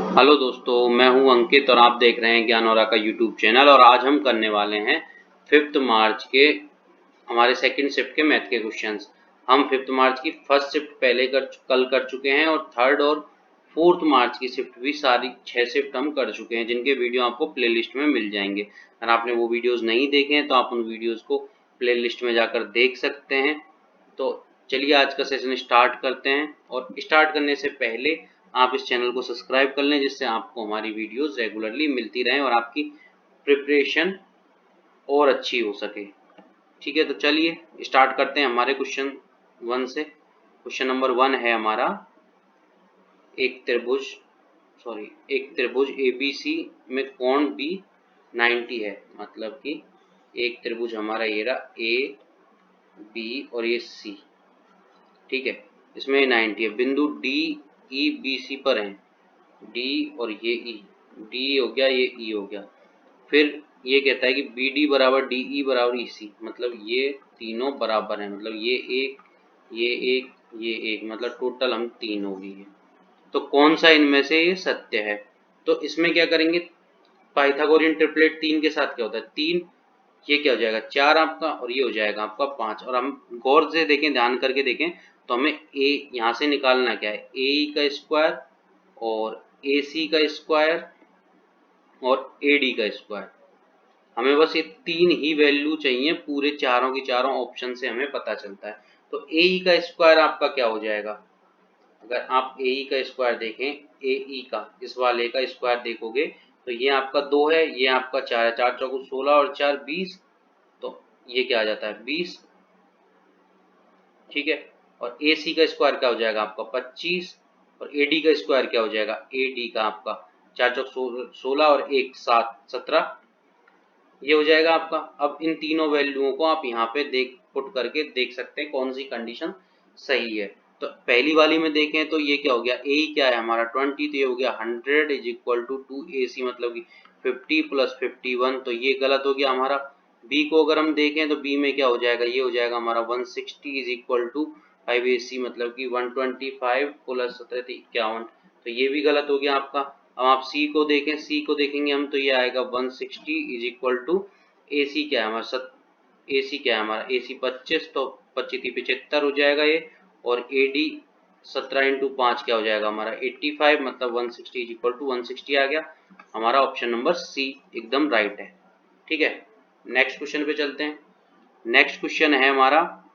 Hello दोस्तों, मैं हूं अंकित और आप देख रहे हैं ज्ञान और का यूट्यूब चैनल। और आज हम करने वाले हैं 5 मार्च के हमारे सेकंड शिफ्ट के मैथ के क्वेश्चंस। हम 5 मार्च की फर्स्ट शिफ्ट कल कर चुके हैं और थर्ड और फोर्थ मार्च की शिफ्ट भी सारी 6 शिफ्ट हम कर चुके हैं, जिनके वीडियो आपको प्लेलिस्ट में मिल जाएंगे। अगर आपने वो वीडियोज़ नहीं देखे हैं तो आप उन वीडियोज़ को प्लेलिस्ट में जाकर देख सकते हैं। तो चलिए आज का सेशन स्टार्ट करते हैं। और स्टार्ट करने से पहले आप इस चैनल को सब्सक्राइब कर लें, जिससे आपको हमारी वीडियोस रेगुलरली मिलती रहें और आपकी प्रिपरेशन और अच्छी हो सके। ठीक है, तो चलिए स्टार्ट करते हैं हमारे क्वेश्चन 1 से। क्वेश्चन नंबर 1 है हमारा, एक त्रिभुज एक त्रिभुज ABC में कोण B 90 है। मतलब कि एक त्रिभुज हमारा ये रहा AB और ये C। ठीक है, इसमें 90 है। बिंदु DEBC पर है, D और ये E, D हो गया, ये E हो गया। फिर ये कहता है कि BD बराबर DE बराबर EC, मतलब ये तीनों बराबर हैं, मतलब ये एक, मतलब टोटल हम 3 हो गई है। तो कौन सा इनमें से ये सत्य है? तो इसमें क्या करेंगे, पाइथागोरियन ट्रिपलेट 3 के साथ क्या होता है, 3, ये क्या हो जाएगा 4 आपका, और ये हो जाएगा आपका 5। और हम गौर से देखें, ध्यान करके देखें, तो हमें ए यहाँ से निकालना क्या है, ए का स्क्वायर और ए सी का स्क्वायर और ए डी का स्क्वायर। हमें बस ये 3 ही वैल्यू चाहिए, पूरे चारों की चारों ऑप्शन से हमें पता चलता है। तो ए ई का स्क्वायर आपका क्या हो जाएगा, अगर आप ए ई का स्क्वायर देखें, ए ई का इस वाले का स्क्वायर देखोगे तो ये आपका 2 है, ये आपका 4 है, 4 चौको 16 और 4 20, तो ये क्या आ जाता है 20। ठीक है, और ए सी का स्क्वायर क्या हो जाएगा आपका 25, और ए डी का स्क्वायर क्या हो जाएगा, ए डी का आपका 4 चौक 16 और 1 7 17, ये हो जाएगा आपका। अब इन तीनों वैल्यूओं को आप यहाँ पे पुट करके देख सकते हैं कौन सी कंडीशन सही है। तो पहली वाली में देखें तो ये क्या हो गया, ए क्या है हमारा 20, तो ये हो गया 100 इज इक्वल टू 2AC, मतलब कि 50 प्लस 51, तो ये गलत हो गया हमारा। बी को अगर हम देखें तो बी में क्या हो जाएगा, ये हो जाएगा हमारा 160 इज इक्वल टू 5AC, मतलब कि 125 प्लस 17 51, तो ये भी गलत हो गया आपका। अब आप सी को देखें, सी को देखेंगे हम तो ये आएगा 160 इज इक्वल टू ए सी क्या है हमारा ए सी क्या है हमारा, ए सी 25, तो 25 75 हो जाएगा ये। और ए डी 17 इंटू 5 क्या हो जाएगा हमारा 85, मतलब 160 इज इक्वल टू 160 आ गया। हमारा ऑप्शन नंबर सी एकदम राइट है। ठीक है, नेक्स्ट क्वेश्चन पे चलते हैं। नेक्स्ट क्वेश्चन है हमारा,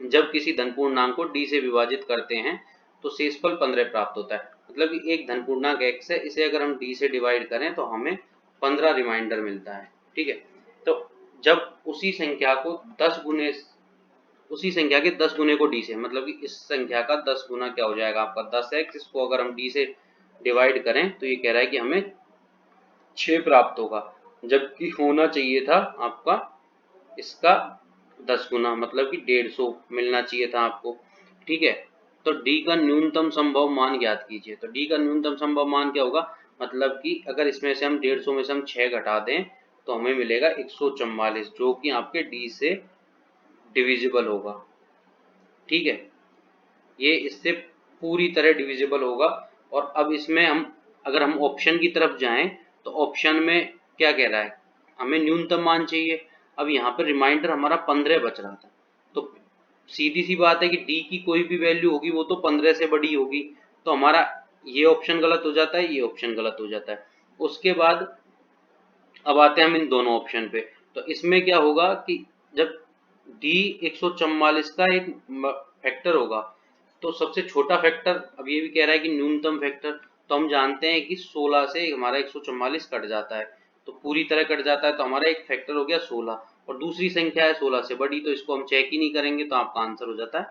जब किसी धन पूर्णांक को डी से विभाजित करते हैं तो शेषफल 15 प्राप्त होता है। मतलब कि एक धन पूर्णांक x है, इसे अगर हम डी से डिवाइड करें तो हमें 15 रिमाइंडर मिलता है। ठीक है, तो जब उसी संख्या के 10 गुने को डी से, मतलब कि इस संख्या का 10 गुना क्या हो जाएगा आपका 10x, इसको अगर हम डी से डिवाइड करें तो ये कह रहा है कि हमें 6 प्राप्त होगा, जबकि होना चाहिए था आपका इसका 10 गुना, मतलब कि 150 मिलना चाहिए था आपको। ठीक है, तो डी का न्यूनतम संभव मान ज्ञात कीजिए। तो डी का न्यूनतम संभव मान क्या होगा, मतलब कि अगर इसमें से हम 150 में से हम 6 घटा दें तो हमें मिलेगा 144, जो कि आपके डी से डिविजिबल होगा। ठीक है, ये इससे पूरी तरह डिविजिबल होगा। और अब इसमें हम अगर हम ऑप्शन की तरफ जाएं तो ऑप्शन में क्या कह रहा है, हमें न्यूनतम मान चाहिए। अब यहाँ पर रिमाइंडर हमारा 15 बच रहा था, तो सीधी सी बात है कि डी की कोई भी वैल्यू होगी वो तो 15 से बड़ी होगी, तो हमारा ये ऑप्शन गलत हो जाता है, ये ऑप्शन गलत हो जाता है। उसके बाद अब आते हैं हम इन दोनों ऑप्शन पे। तो इसमें क्या होगा कि जब डी 144 का एक फैक्टर होगा तो सबसे छोटा फैक्टर, अब ये भी कह रहा है कि न्यूनतम फैक्टर, तो हम जानते हैं कि 16 से हमारा 144 कट जाता है, तो पूरी तरह कट जाता है, तो हमारा एक फैक्टर हो गया 16, और दूसरी संख्या है 16 से बड़ी, तो इसको हम चेक ही नहीं करेंगे, तो आपका आंसर हो जाता है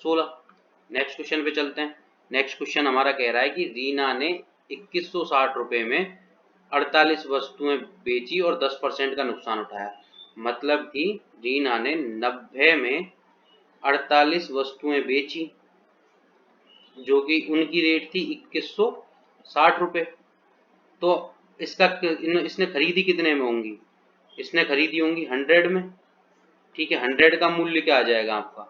16। नेक्स्ट क्वेश्चन पे चलते हैं। नेक्स्ट क्वेश्चन हमारा कह रहा है कि रीना ने 2160 रुपए में 48 वस्तुएं बेची और 10% का नुकसान उठाया। मतलब कि रीना ने 90 में 48 वस्तुएं बेची, जो कि उनकी रेट थी 2160 रुपए। तो इसने खरीदी कितने में होंगी, इसने खरीदी होंगी 100 में। ठीक है, 100 का मूल्य क्या आ जाएगा आपका,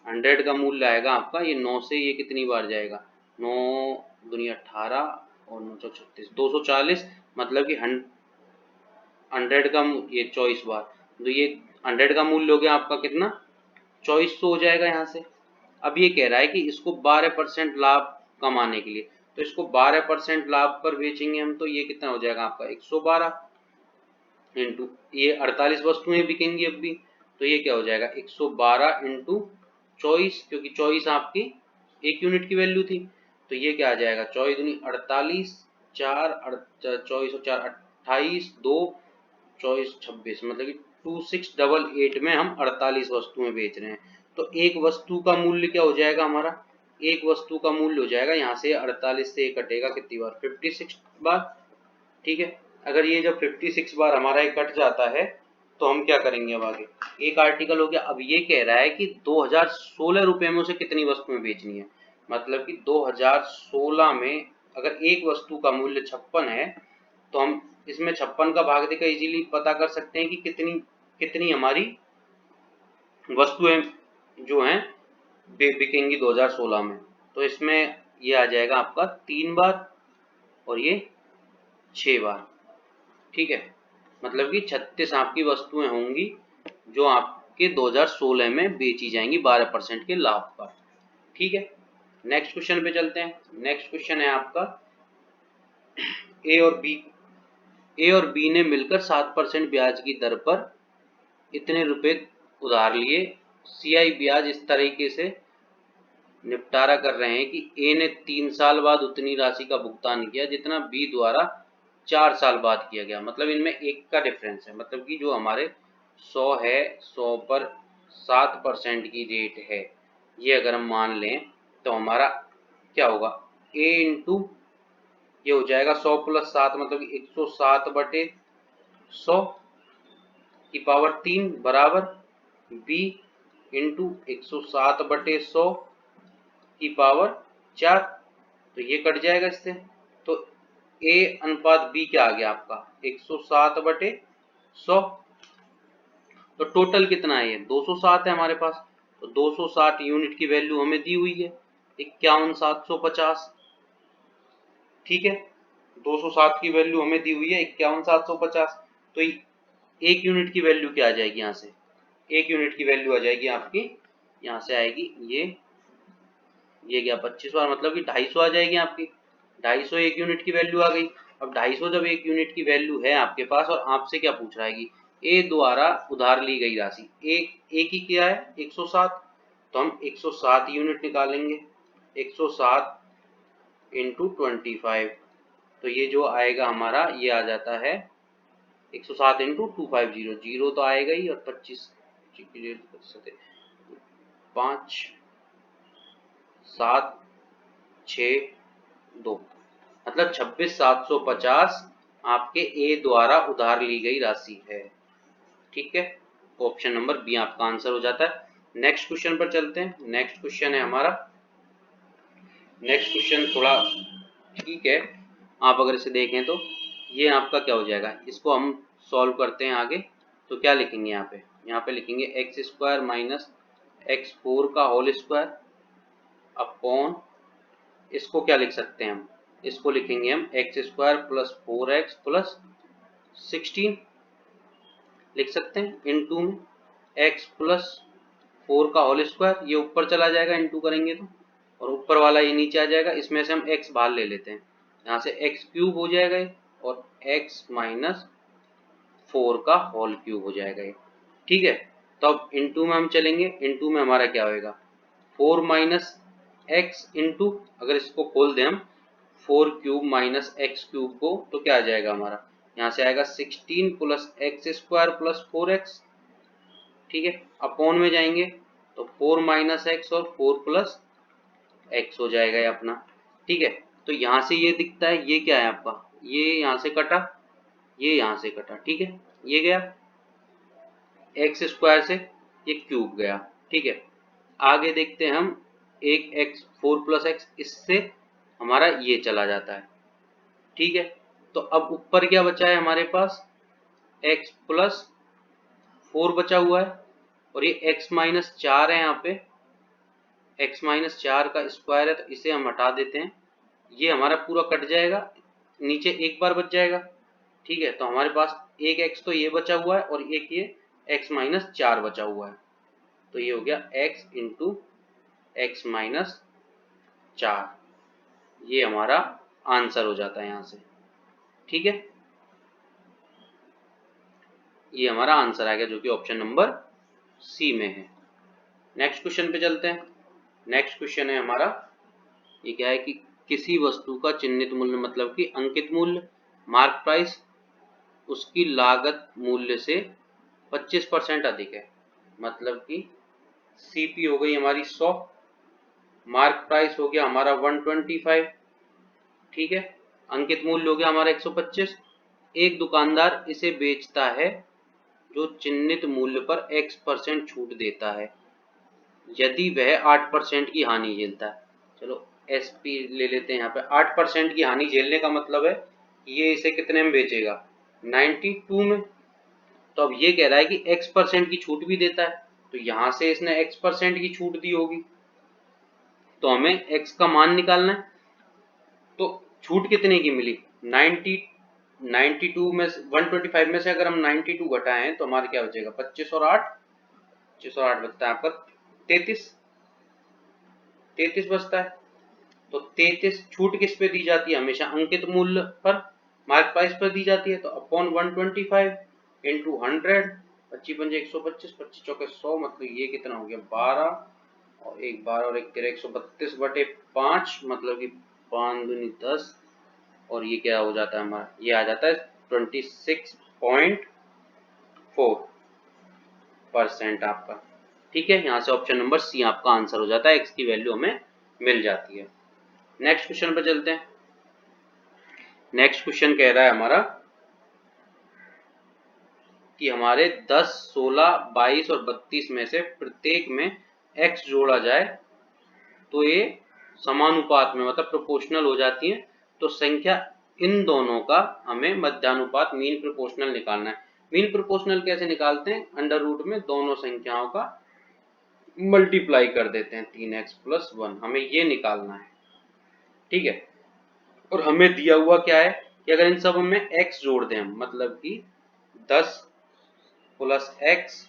100 का मूल्य आएगा आपका, ये 9 से ये कितनी बार जाएगा, 9 दुनी 18, और 936 240 मतलब कि 100 का ये 24 बार, तो ये 100 का मूल्य हो गया आपका कितना 2400 हो जाएगा यहाँ से। अब ये कह रहा है कि इसको 12% लाभ कमाने के लिए, तो इसको 12% लाभ पर बेचेंगे हम, तो ये कितना हो जाएगा आपका 112 इंटू ये 48 वस्तुएं बिकेंगी अब भी, तो ये क्या हो जाएगा 112 इंटू 24, क्योंकि 24 आपकी एक यूनिट की वैल्यू थी, तो ये क्या आ जाएगा 24 दूनी 48, 24 और 4 28, 2 24 26 मतलब कि 2688 में हम 48 वस्तुएं बेच रहे हैं। तो एक वस्तु का मूल्य क्या हो जाएगा हमारा, एक वस्तु का मूल्य हो जाएगा यहाँ से 48 से कटेगा कितनी बार 56 बार। ठीक है, अगर ये जब 56 बार हमारा एक कट जाता है तो हम क्या करेंगे अब आगे, एक आर्टिकल हो गया। अब ये कह रहा है कि 2016 रुपए में उसे कितनी वस्तुएं बेचनी है, मतलब कि 2016 में अगर एक वस्तु का मूल्य 56 है तो हम इसमें 56 का भाग देकर इजीली पता कर सकते हैं कि कितनी कितनी हमारी वस्तुएं जो हैं बिकेंगी 2016 में। तो इसमें ये आ जाएगा आपका 3 बार और ये 6 बार। ठीक है, मतलब कि 36 आपकी वस्तुएं होंगी जो आपके 2016 में बेची जाएंगी 12% के लाभ पर। ठीक है, नेक्स्ट क्वेश्चन पे चलते हैं। नेक्स्ट क्वेश्चन है आपका ए और बी ने मिलकर 7% ब्याज की दर पर इतने रुपए उधार लिए। सीआई ब्याज इस तरीके से निपटारा कर रहे हैं कि ए ने 3 साल बाद उतनी राशि का भुगतान किया जितना बी द्वारा 4 साल बाद किया गया। मतलब इनमें एक का डिफरेंस है, मतलब कि जो हमारे 100 है 100 पर 7% की रेट है, ये अगर हम मान लें तो हमारा क्या होगा ए इंटू ये हो जाएगा 100 प्लस 7 मतलब कि 107 बटे 100 की पावर 3 बराबर बी इंटू 107 बटे 100 की पावर 4, तो ये कट जाएगा इससे, तो ए अनुपात बी क्या आ गया आपका 107 बटे 100। तो टोटल कितना है ये 207 है हमारे पास, तो 260 यूनिट की वैल्यू हमें दी हुई है 51750। ठीक है, 207 की वैल्यू हमें दी हुई है 51750, तो एक यूनिट की वैल्यू क्या आ जाएगी यहाँ से, एक यूनिट की वैल्यू आ जाएगी आपकी यहाँ से आएगी ये गया 25 बार मतलब कि 250 आ जाएगी आपकी, 250 एक यूनिट की वैल्यू आ गई। अब 250 जब एक यूनिट की वैल्यू है आपके पास और आपसे क्या पूछ रहा है कि ए द्वारा उधार ली गई राशि ए की क्या है 107, तो हम 107 यूनिट निकालेंगे 107 इंटू 25, तो ये जो आएगा हमारा ये आ जाता है 107 इंटू 250, जीरो तो आएगा ही और 25 5 7 6 2 मतलब 26,750 आपके ए द्वारा उधार ली गई राशि है। ठीक है, ऑप्शन नंबर बी आपका आंसर हो जाता है। नेक्स्ट क्वेश्चन पर चलते हैं। नेक्स्ट क्वेश्चन है हमारा, नेक्स्ट क्वेश्चन थोड़ा ठीक है, आप अगर इसे देखें तो ये आपका क्या हो जाएगा, इसको हम सॉल्व करते हैं आगे। तो क्या लिखेंगे यहाँ पे लिखेंगे एक्स स्क्वायर माइनस एक्स 4 का होल स्क्वायर अपॉन, इसको क्या लिख सकते हैं हम, इसको लिखेंगे हम x square plus 4x plus 16 लिख सकते हैं इनटू में x प्लस 4 का होल स्क्वायर, ये ऊपर चला जाएगा इनटू करेंगे तो, और ऊपर वाला ये नीचे आ जाएगा, इसमें से हम x बाहर ले लेते हैं, यहाँ से x क्यूब हो जाएगा ये, और x माइनस 4 का होल क्यूब हो जाएगा ये। ठीक है, तो अब इनटू में हम चलेंगे, इनटू में हमारा क्या होएगा 4 माइनस एक्स इंटू, अगर इसको खोल दें हम 4 क्यूब माइनस एक्स क्यूब को, तो क्या आ जाएगा हमारा, यहाँ से आएगा 16 plus x square plus 4x। ठीक है, अपॉन में जाएंगे तो 4 माइनस एक्स और 4 प्लस एक्स हो जाएगा ये अपना। ठीक है, तो यहाँ से ये दिखता है, ये क्या है आपका, ये यहाँ से कटा, ये यहाँ से कटा। ठीक है, ये गया एक्स स्क्वायर से ये क्यूब गया। ठीक है, आगे देखते हैं हम, एक एक्स 4 प्लस एक्स इससे हमारा ये चला जाता है। ठीक है, तो अब ऊपर क्या बचा है हमारे पास x प्लस 4 बचा हुआ है, और ये x माइनस 4 है, यहाँ पे x माइनस 4 का स्क्वायर है, तो इसे हम हटा देते हैं, ये हमारा पूरा कट जाएगा, नीचे एक बार बच जाएगा, ठीक है। तो हमारे पास एक x तो ये बचा हुआ है और एक ये x माइनस 4 बचा हुआ है, तो ये हो गया x इंटू एक्स माइनस 4, ये हमारा आंसर हो जाता है यहाँ से, ठीक है। ये हमारा आंसर आ गया जो कि ऑप्शन नंबर सी में है। नेक्स्ट क्वेश्चन पे चलते हैं। नेक्स्ट क्वेश्चन है हमारा, ये क्या है कि किसी वस्तु का चिन्हित मूल्य मतलब कि अंकित मूल्य, मार्क प्राइस, उसकी लागत मूल्य से 25% अधिक है। मतलब कि सीपी हो गई हमारी 100, मार्क प्राइस हो गया हमारा 125, ठीक है। अंकित मूल्य हो गया हमारा 125। एक दुकानदार इसे बेचता है जो चिन्हित मूल्य पर x% छूट देता है यदि वह 8% की हानि झेलता है। चलो SP ले लेते हैं यहाँ पे। 8% की हानि झेलने का मतलब है ये इसे कितने में बेचेगा, 92 में। तो अब ये कह रहा है कि x% की छूट भी देता है, तो यहाँ से इसने x% की छूट दी होगी, तो हमें x का मान निकालना है। तो छूट कितने की मिली, 92 में 125 में से अगर हम 92 घटाएं तो हमारे क्या बचेगा, 25 और 8 बचता है आपका 33 बचता है। तो 33 छूट किस पे दी जाती है, हमेशा अंकित मूल्य पर, मार्क प्राइस पर दी जाती है। तो अपॉन 125 इंटू 100, 25 पंजे 125, 25 चौके 100, मतलब ये कितना हो गया 12 और एक 12 और एक 13, 132 बटे 5, मतलब कि 5 दूनी 10, और ये क्या हो जाता है हमारा, ये आ जाता है 26.4% आपका, ठीक है। यहाँ से ऑप्शन नंबर सी आपका आंसर हो जाता है, एक्स की वैल्यू हमें मिल जाती है। नेक्स्ट क्वेश्चन पर चलते हैं। नेक्स्ट क्वेश्चन कह रहा है हमारा कि हमारे 10, 16, 22 और 32 में से प्रत्येक में x जोड़ा जाए तो ये समानुपात में मतलब प्रोपोर्शनल हो जाती है। तो संख्या इन दोनों का हमें मध्यानुपात मीन प्रोपोर्शनल निकालना है। मीन प्रोपोर्शनल कैसे निकालते हैं, अंडर रूट में दोनों संख्याओं का मल्टीप्लाई कर देते हैं, 3x + 1, हमें ये निकालना है, ठीक है। और हमें दिया हुआ क्या है कि अगर इन सब में x जोड़ दें हम, मतलब कि 10 + x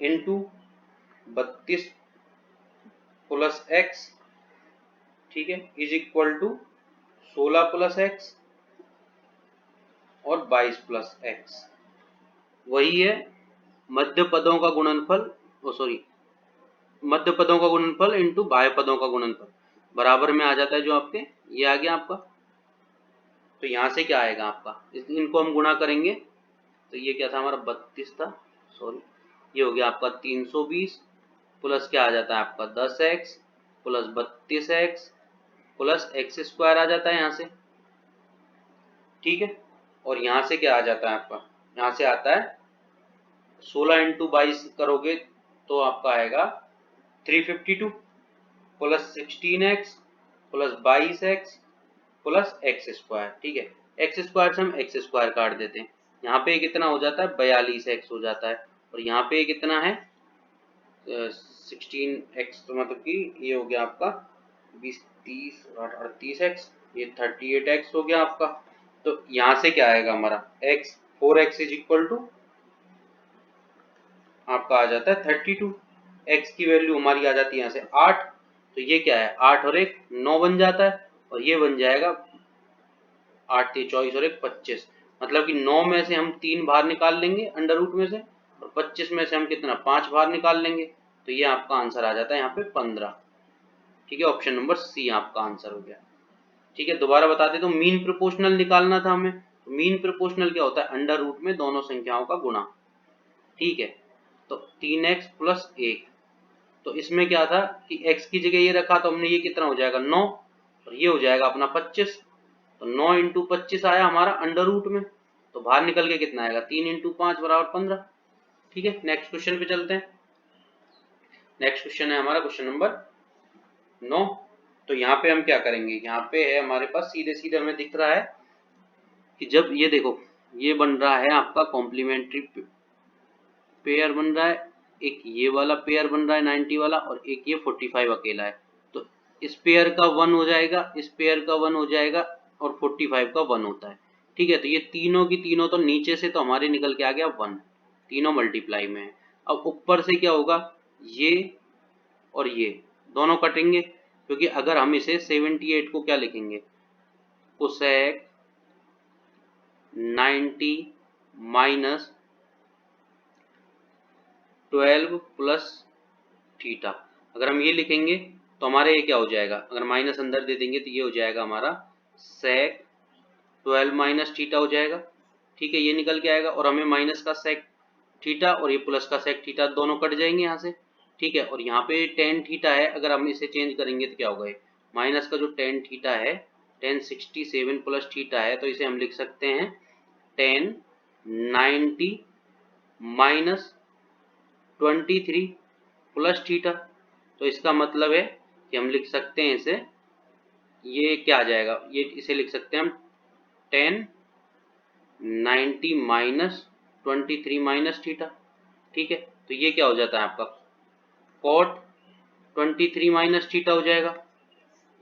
इंटू 32 + x, ठीक है, इज इक्वल टू 16 + x और 22 + x, वही है मध्य पदों का गुणनफल, मध्य पदों का गुणनफल इंटू बाह्य पदों का गुणनफल, बराबर में आ जाता है जो आपके, ये आ गया आपका। तो यहाँ से क्या आएगा आपका, इनको हम गुणा करेंगे तो ये क्या था हमारा 32 था, ये हो गया आपका 320 प्लस क्या आ जाता है आपका 10x plus 32x plus x² आ जाता है यहाँ से, ठीक है। और यहाँ से क्या आ जाता है आपका, यहाँ से आता है 16 इंटू 22 करोगे तो आपका आएगा 352 plus 16x plus 22x plus x², ठीक है। x² से हम x² काट देते हैं, यहाँ पे कितना हो जाता है 42x हो जाता है, और यहाँ पे कितना है 16x, तो मतलब कि ये हो गया आपका 20, 30, 38x, ये 38x हो गया आपका। तो यहाँ से क्या आएगा हमारा x, 4x is equal to आपका आ जाता है 32, x की वैल्यू हमारी आ जाती है यहाँ से 8, तो ये क्या है 8 और 1 9 बन जाता है, और ये बन जाएगा 8 3 24 और 1 25, मतलब कि 9 में से हम 3 बाहर निकाल लेंगे अंडर रूट में से, और 25 में से हम कितना 5 बाहर निकाल लेंगे, तो ये आपका आंसर आ जाता है यहाँ पे 15, ठीक है। ऑप्शन नंबर सी आपका आंसर हो गया, ठीक है। दोबारा बता देता हूँ, मीन प्रोपोर्शनल निकालना था हमें। तो मीन प्रोपोर्शनल क्या होता है, अंडर रूट में दोनों संख्याओं का गुणा, ठीक है। तो 3x + 1, तो इसमें क्या था कि x की जगह ये रखा, तो हमने ये कितना हो जाएगा 9, और ये हो जाएगा अपना 25, तो 9 इंटू 25 आया हमारा अंडर रूट में, तो बाहर निकल के कितना आएगा 3 इंटू 5 बराबर 15, ठीक है। नेक्स्ट क्वेश्चन पे चलते हैं। नेक्स्ट क्वेश्चन है हमारा क्वेश्चन नंबर 9। तो यहाँ पे हम क्या करेंगे, यहाँ पे है हमारे पास सीधे सीधे हमें दिख रहा है कि जब ये देखो ये बन रहा है आपका कॉम्प्लीमेंट्री पेयर बन रहा है, एक ये वाला पेयर बन रहा है 90 वाला, और एक ये 45 अकेला है। तो इस पेयर का 1 हो जाएगा, इस पेयर का 1 हो जाएगा, और 45 का 1 होता है। ठीक है, तो ये तीनों की तीनों तो नीचे से तो हमारे निकल के आ गया 1, तीनों मल्टीप्लाई में है। अब ऊपर से क्या होगा, ये और ये दोनों कटेंगे, क्योंकि अगर हम इसे 78 को क्या लिखेंगे, कोसेक 90 माइनस 12 प्लस थीटा, अगर हम ये लिखेंगे तो हमारे ये क्या हो जाएगा, अगर माइनस अंदर दे देंगे तो ये हो जाएगा हमारा सेक 12 माइनस थीटा हो जाएगा। ठीक है, ये निकल के आएगा और हमें माइनस का सेक थीटा और ये प्लस का सेक थीटा दोनों कट जाएंगे यहाँ से। ठीक है, और यहाँ पे टेन थीटा है, अगर हम इसे चेंज करेंगे तो क्या होगा, माइनस का जो टेन थीटा है, टेन 67 प्लस थीटा है, तो इसे हम लिख सकते हैं टेन 90 माइनस 23 प्लस थीटा। तो इसका मतलब है कि हम लिख सकते हैं इसे, ये क्या आ जाएगा, ये इसे लिख सकते हैं हम टेन 90 माइनस 23 माइनस थीटा। ठीक है, तो ये क्या हो जाता है आपका कॉट 23 माइनस थीटा हो जाएगा,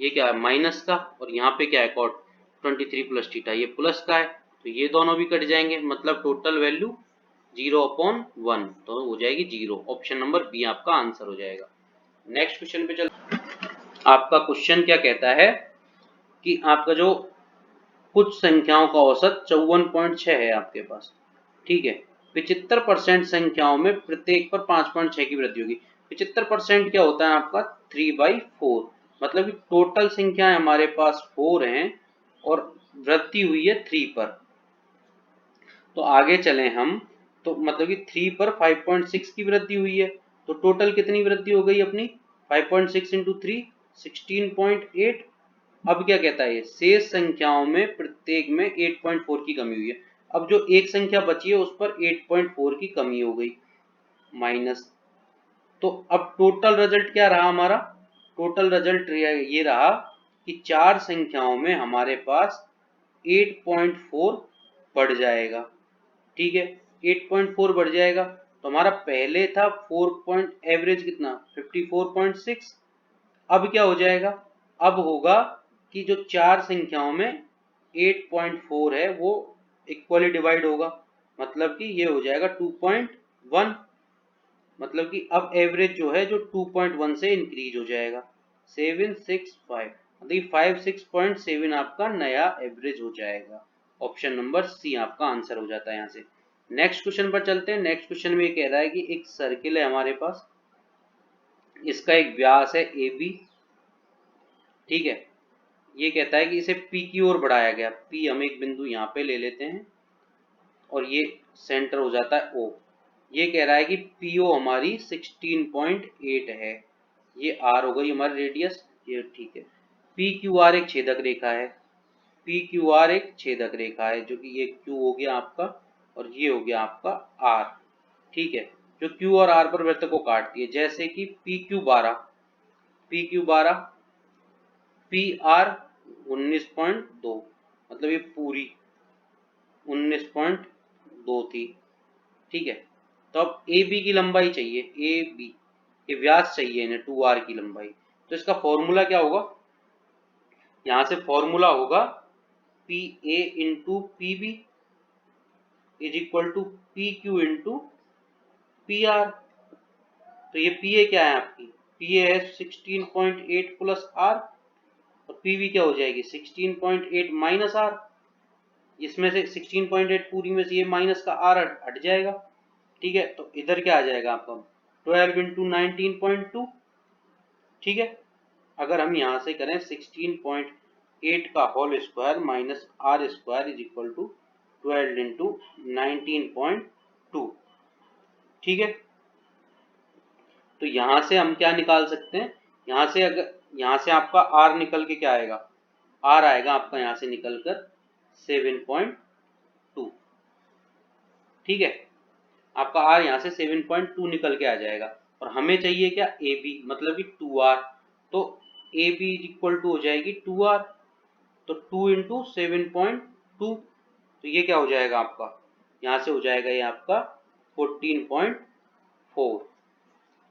ये क्या है माइनस का, और यहाँ पे क्या है कॉट 23 प्लस थीटा, ये प्लस का है, तो ये दोनों भी कट जाएंगे, मतलब टोटल वैल्यू 0/1, तो हो जाएगी 0। ऑप्शन नंबर बी आपका आंसर हो जाएगा। नेक्स्ट क्वेश्चन पे चल, आपका क्वेश्चन क्या कहता है कि आपका जो कुछ संख्याओं का औसत 54.6 है आपके पास। ठीक है, 75% संख्याओं में प्रत्येक पर 5.6 की वृद्धि होगी। 75% क्या होता है आपका 3/4, मतलब कि टोटल संख्याएं हमारे पास 4 हैं और वृद्धि हुई है 3 पर। तो आगे चले हम, तो मतलब कि 3 पर 5.6 की वृद्धि हुई है, तो टोटल कितनी वृद्धि हो गई अपनी 5.6 इंटू 3 16.8। अब क्या कहता है, शेष संख्याओं में प्रत्येक में 8.4 की कमी हुई है। अब जो एक संख्या बची है उस पर 8.4 की कमी हो गई माइनस, तो अब टोटल रिजल्ट क्या रहा हमारा, टोटल रिजल्ट ये रहा कि चार संख्याओं में हमारे पास 8.4 बढ़ जाएगा। ठीक है, 8.4 बढ़ जाएगा, तो हमारा पहले था 4 एवरेज कितना 54.6, अब क्या हो जाएगा, अब होगा कि जो चार संख्याओं में 8.4 है वो इक्वली डिवाइड होगा, मतलब कि ये हो जाएगा 2.1, मतलब कि अब एवरेज जो है जो 2.1 से इंक्रीज हो जाएगा 765, मतलब 56.7 आपका नया एवरेज हो जाएगा। ऑप्शन नंबर सी आपका आंसर हो जाता है यहाँ से। नेक्स्ट क्वेश्चन पर चलते हैं। नेक्स्ट क्वेश्चन में ये कह रहा है कि एक सर्किल है हमारे पास, इसका एक व्यास है ए बी। ठीक है, ये कहता है कि इसे P की ओर बढ़ाया गया, P हम एक बिंदु यहाँ पे ले लेते हैं और ये सेंटर हो जाता है O। ये कह रहा है कि PO हमारी 16.8 है, ये R हो गई हमारी रेडियस, ये ठीक है। PQR एक छेदक रेखा है, PQR एक छेदक रेखा है, जो कि ये Q हो गया आपका और ये हो गया आपका R। ठीक है, जो Q और R पर वृत्त को काटती है, जैसे कि PQ12 PR 19.2, मतलब ये पूरी 19.2 थी। ठीक है, तो अब ए बी की लंबाई चाहिए, ए बी ये व्यास चाहिए इन्हें 2R की लंबाई, तो इसका फॉर्मूला क्या होगा, यहां से फॉर्मूला होगा P A into P B is equal to P Q into P R. तो ये पी ए क्या है आपकी, पी ए है 16.8 प्लस आर, और पी बी क्या हो जाएगी 16.8 माइनस आर, इसमें से 16.8 पूरी में से ये माइनस का आर हट जाएगा। ठीक है, तो इधर क्या आ जाएगा आपका 12 इंटू 19.2। ठीक है, अगर हम यहाँ से करें 16.8 का whole square minus R square is equal to 12 into 19.2। ठीक है, तो यहाँ से हम क्या निकाल सकते हैं, यहाँ से अगर यहाँ से आपका आर निकल के क्या आएगा, आर आएगा आपका यहाँ से निकल कर 7.2। ठीक है, आपका आर यहाँ से 7.2 निकल के आ जाएगा, और हमें चाहिए क्या ए बी, मतलब कि 2R, तो A B is equal to हो जाएगी 2R, तो 2 इंटू 7.2, तो ये क्या हो जाएगा आपका, यहाँ से हो जाएगा ये आपका 14.4,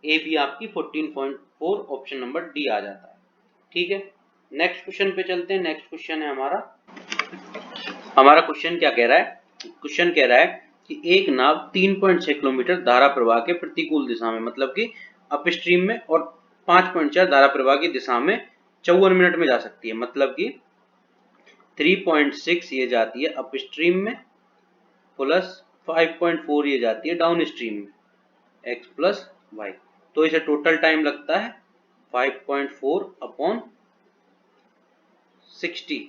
ए बी आपकी 14.4, ऑप्शन नंबर डी आ जाता है। ठीक है, नेक्स्ट क्वेश्चन पे चलते हैं। नेक्स्ट क्वेश्चन है हमारा क्वेश्चन क्या कह रहा है? क्वेश्चन कह रहा है कि एक नाव 3.6 किलोमीटर धारा प्रवाह के प्रतिकूल दिशा में, मतलब कि अपस्ट्रीम में, और 5.4 धारा प्रवाह की दिशा में 54 मिनट में जा सकती है। मतलब कि 3.6 ये जाती है अपस्ट्रीम में, प्लस 5.4 ये जाती है डाउन स्ट्रीम में, x प्लस वाई। तो इसे टोटल टाइम लगता है 5.4 अपॉन 60,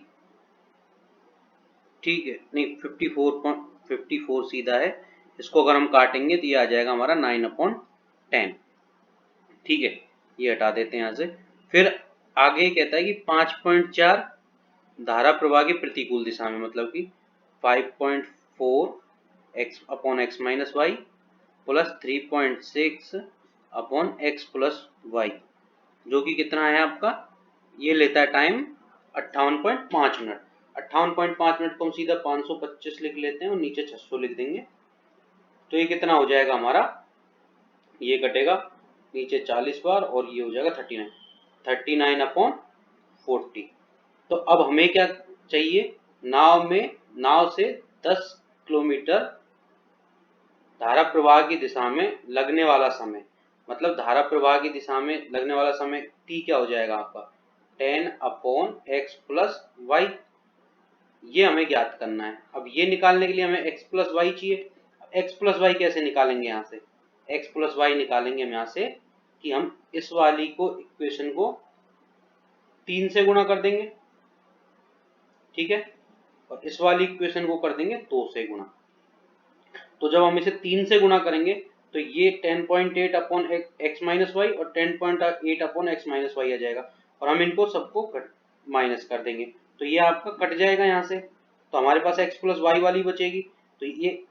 ठीक है, नहीं 54 सीधा है। इसको अगर हम काटेंगे तो ये आ जाएगा हमारा 9/10, ठीक है, ये हटा देते हैं यहाँ से। फिर आगे कहता है कि 5.4 धारा प्रवाह की प्रतिकूल दिशा में, मतलब कि 5.4 x upon X minus Y plus 3.6 upon X plus Y, जो कि कितना है आपका, ये लेता है टाइम 58.5 मिनट। 58.5 मिनट को हम सीधा 525 लिख लेते हैं और नीचे 600 लिख देंगे। तो ये कितना हो जाएगा हमारा, ये कटेगा नीचे 40 बार और ये हो जाएगा 39 अपॉन 40। तो अब हमें क्या चाहिए, नाव से 10 किलोमीटर धारा प्रवाह की दिशा में लगने वाला समय, मतलब धारा प्रवाह की दिशा में लगने वाला समय t क्या हो जाएगा आपका, 10 अपॉन एक्स प्लस वाई। ये हमें ज्ञात करना है। अब ये निकालने के लिए हमें x प्लस वाई चाहिए। x प्लस वाई कैसे निकालेंगे, यहाँ से x प्लस वाई निकालेंगे हम यहाँ से कि हम इस वाली को इक्वेशन को 3 से गुणा कर देंगे, ठीक है, और इस वाली इक्वेशन को कर देंगे 2 से गुणा। तो जब हम इसे 3 से गुणा करेंगे तो ये 10.8 अपॉन एक्स माइनस वाई और 10.8 अपॉन एक्स माइनस वाई आ जाएगा, और हम इनको सबको माइनस कर देंगे तो ये आपका कट जाएगा यहाँ से। तो हमारे पास x प्लस वाई वाली बचेगी। तो ये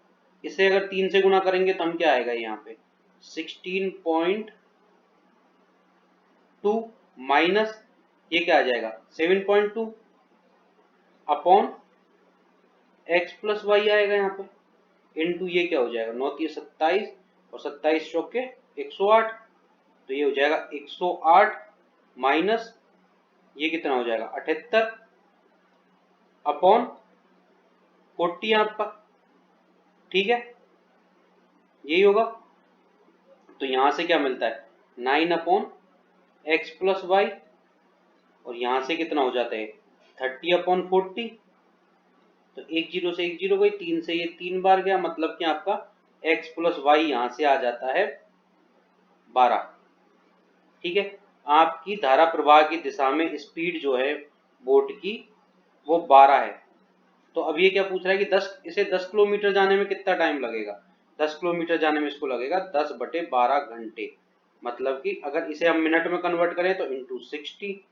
इसे अगर 3 से गुणा करेंगे तो हम क्या आएगा यहाँ पे 16.2 माइनस ये क्या आ जाएगा 7.2 अपॉन एक्स प्लस वाई आएगा यहाँ पे, इनटू ये क्या हो जाएगा 9 27 और 27 चौके 108। तो ये हो जाएगा 108 माइनस ये कितना हो जाएगा 78 अपॉन 40 आपका, ठीक है, यही होगा। तो यहां से क्या मिलता है 9 अपॉन एक्स प्लस वाई, और यहां से कितना हो जाता है 30 अपॉन 40। तो एक जीरो से एक जीरो गई, 3 से ये 3 बार गया, मतलब कि आपका x प्लस वाई यहां से आ जाता है 12, ठीक है। आपकी धारा प्रवाह की दिशा में स्पीड जो है बोट की वो 12 है। तो अब ये क्या पूछ रहा है कि इसे 10 किलोमीटर जाने में कितना टाइम लगेगा। 10 किलोमीटर जाने में इसको लगेगा 10/12 घंटे। मतलब कि अगर इसे हम मिनट में कन्वर्ट करें तो इंटू 60,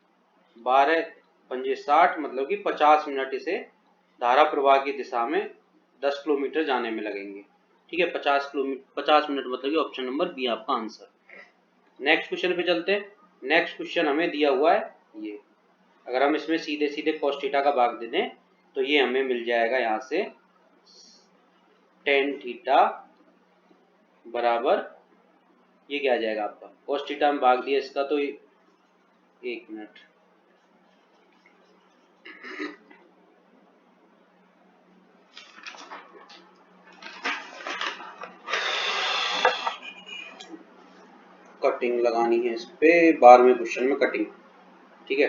12 पंजे 60, मतलब कि 50 मिनट इसे धारा प्रवाह की दिशा में 10 किलोमीटर जाने में लगेंगे, ठीक है। 50 मिनट, मतलब कि ऑप्शन नंबर बी आपका आंसर। नेक्स्ट क्वेश्चन पे चलते हैं। नेक्स्ट क्वेश्चन हमें दिया हुआ है ये, अगर हम इसमें सीधे सीधे cos थीटा का भाग दे दें तो ये हमें मिल जाएगा यहाँ से tan थीटा बराबर, ये क्या आ जाएगा आपका cos थीटा में भाग दिया इसका, तो एक मिनट, कटिंग लगानी है इस पे 12वें क्वेश्चन में कटिंग, ठीक है।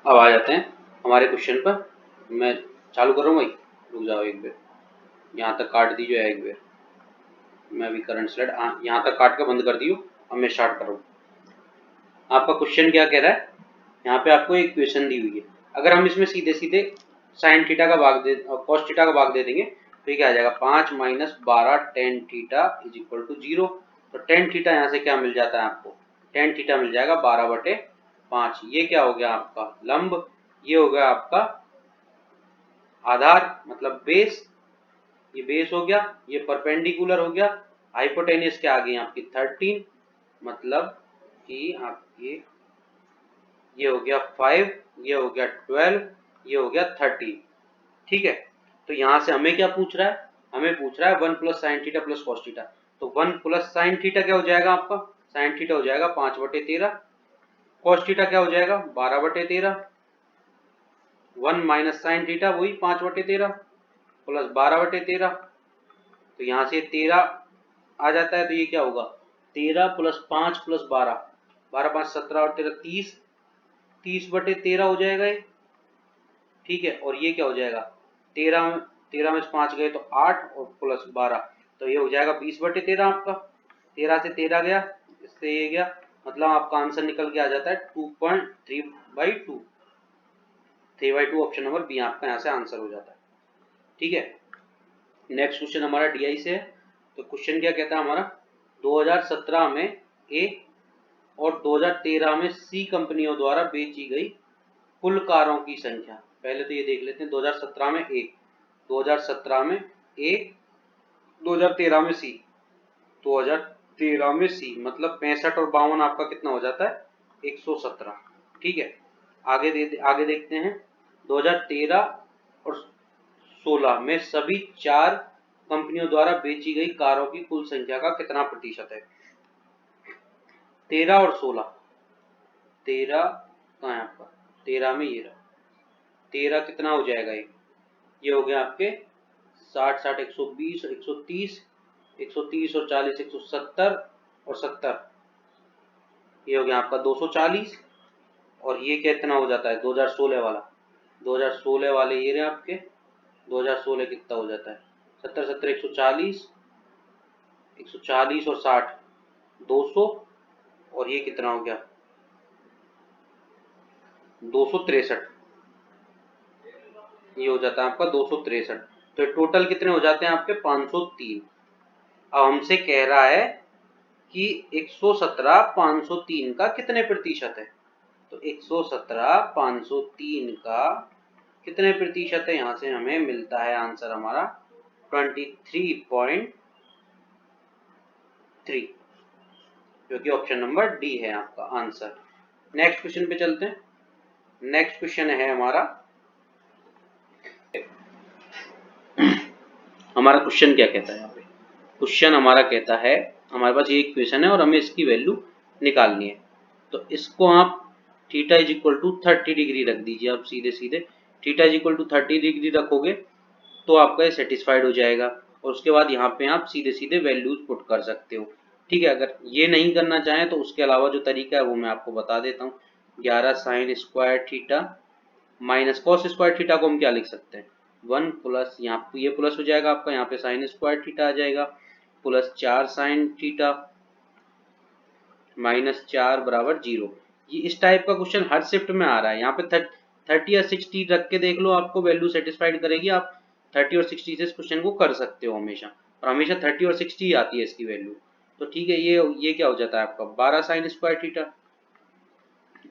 अब आ जाते हैं हमारे क्वेश्चन पर। मैं चालू कर रहा हूँ भाई, रुक जाओ एक बार, यहाँ तक काट दीजिए एक बार, मैं अभी करंट स्लाइड यहाँ तक काट कर बंद कर दियो। अब मैं स्टार्ट कर रहा हूँ। आपका क्वेश्चन क्या कह रहा है, यहाँ पे आपको एक इक्वेशन दी हुई है। अगर हम इसमें सीधे सीधे साइन थीटा का भाग दे और कॉस थीटा का भाग दे देंगे तो ये क्या आ जाएगा 5 minus 12 tan theta is equal to 0। तो टेन थीटा यहाँ से क्या मिल जाता है आपको, टेन थीटा मिल जाएगा 12/5। ये क्या हो गया आपका लंब, ये हो गया आपका आधार मतलब बेस, ये बेस हो गया, ये परपेंडिकुलर हो गया, हाइपोटेन्यूस क्या आ गई आपकी 13, मतलब कि आपकी ये हो गया 5, ये हो गया 12, ये हो गया 30, ठीक है। तो यहां से हमें क्या पूछ रहा है, हमें पूछ रहा है 1 plus sine theta plus cos theta. तो 1 प्लस साइन थीटा क्या हो जाएगा आपका, साइन थीटा हो जाएगा 5/13, cos थीटा क्या हो जाएगा 12/13, 1 माइनस साइन थीटा वही 5/13 प्लस 12/13। तो यहाँ से 13 आ जाता है, तो ये क्या होगा 13 प्लस 5 प्लस 12, 12 5 17 और 13 30, 30/13 हो जाएगा ये। ठीक है, और ये क्या हो जाएगा 13 में से 5 गए तो 8 और प्लस 12, तो ये हो जाएगा 20/13 आपका। 13 से 13 गया, इससे ये गया, मतलब आपका आंसर निकल के आ जाता है 2.3/2। 3/2 ऑप्शन नंबर बी आपका यहाँ से आंसर हो जाता है। ठीक है, नेक्स्ट क्वेश्चन हमारा डीआई से है। तो क्वेश्चन क्या कहता है हमारा, 2017 में ए और 2013 में सी कंपनियों द्वारा बेची गई कुल कारों की संख्या। पहले तो ये देख लेते हैं 2017 में ए, 2017 में ए, 2013 में सी। 2013 में सी मतलब 65 और 52 आपका कितना हो जाता है 117। ठीक है, आगे देखते हैं 2013 और 16 में सभी 4 कंपनियों द्वारा बेची गई कारों की कुल संख्या का कितना प्रतिशत है। 13 और 16, 13 कहाँ है आपका, 13 में ये रहा, 13 कितना हो जाएगा ये हो गया आपके 60 60 120 130, 130 और 40 170 और 70, ये हो गया आपका 240। और ये कितना हो जाता है 2016 वाला, 2016 वाले ये रहे आपके, 2016 कितना हो जाता है 70 70 140, 140 और 60 200, और ये कितना हो गया 263, ये हो जाता है आपका 263। तो टोटल कितने हो जाते हैं आपके 503। अब हमसे कह रहा है कि 117 503 का कितने प्रतिशत है। तो 117 503 का कितने प्रतिशत है, यहां से हमें मिलता है आंसर हमारा 23.3, जो कि ऑप्शन नंबर डी है आपका आंसर। नेक्स्ट क्वेश्चन पे चलते हैं। नेक्स्ट क्वेश्चन है हमारा क्वेश्चन क्या कहता है यहाँ पे, क्वेश्चन हमारा कहता है हमारे पास ये इक्वेशन है और हमें इसकी वैल्यू निकालनी है। तो इसको आप theta is equal to 30 degree रख दीजिए, आप सीधे सीधे theta is equal to 30 degree रखोगे तो आपका ये सेटिस्फाइड हो जाएगा। और उसके बाद यहाँ पे आप सीधे सीधे वैल्यूज पुट कर सकते हो। ठीक है, अगर ये नहीं करना चाहें तो उसके अलावा जो तरीका है वो मैं आपको बता देता हूँ। 11 sine square theta minus cos square theta को हम क्या लिख सकते हैं 1 प्लस, यहाँ ये प्लस हो जाएगा आपका, यहाँ पे साइन स्क्वायर थीटा आ जाएगा, प्लस 4 साइन थीटा माइनस 4 बराबर 0। ये इस टाइप का क्वेश्चन हर शिफ्ट में आ रहा है। यहाँ पे 30 या 60 रख के देख लो, आपको वैल्यू सेटिस्फाइड करेगी। आप 30 और 60 से इस क्वेश्चन को कर सकते हो हमेशा, और हमेशा 30 और 60 ही आती है इसकी वैल्यू। तो ठीक है, ये क्या हो जाता है आपका 12 साइन स्क्वायर थीटा,